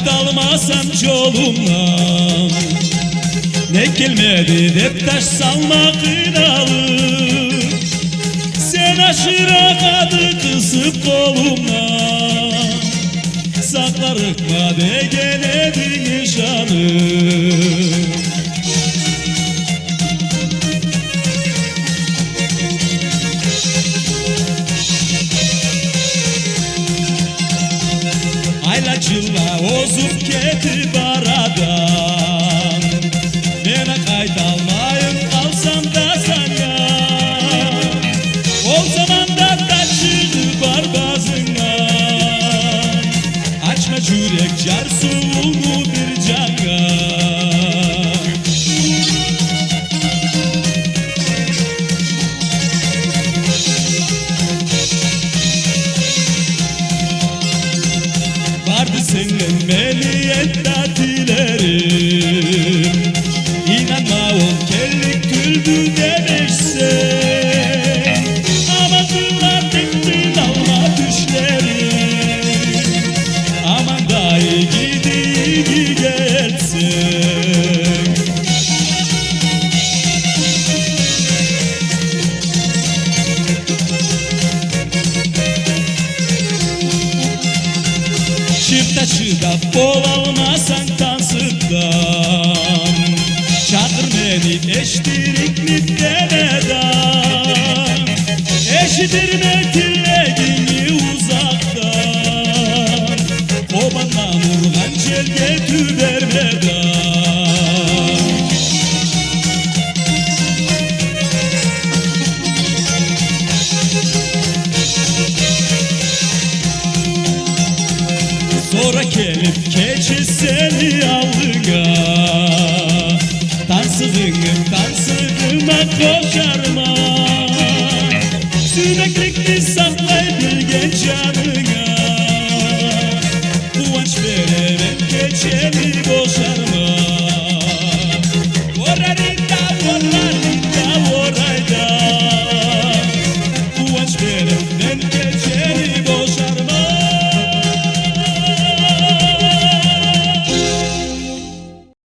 Kaytalmasam yolumdan, ne gelmedi dep taş salma kınalı. Sen aşırakadı kısıp kolumdan, saklarıkma de geledi nişanı. Aylaçılla ozup ketip aradan, mene kaytalmayın kalsam da sana. O zaman da taçını barbazından, açma yürek car soğuğumu bir canga. Vardı senin meliyet datilerim, İnanma ol kellik güldü demişsin. Ama kılar diktin alma düşlerim, aman dahi gidi gelsin. Çifte çıda bol almasan tansıktan, çakır beni eştirikli deneden. Eşitirme tilleğini uzaktan, obandan urgan çelge tübermeden. Sonra gelip keçi seni aldığına, tansığıma koşarım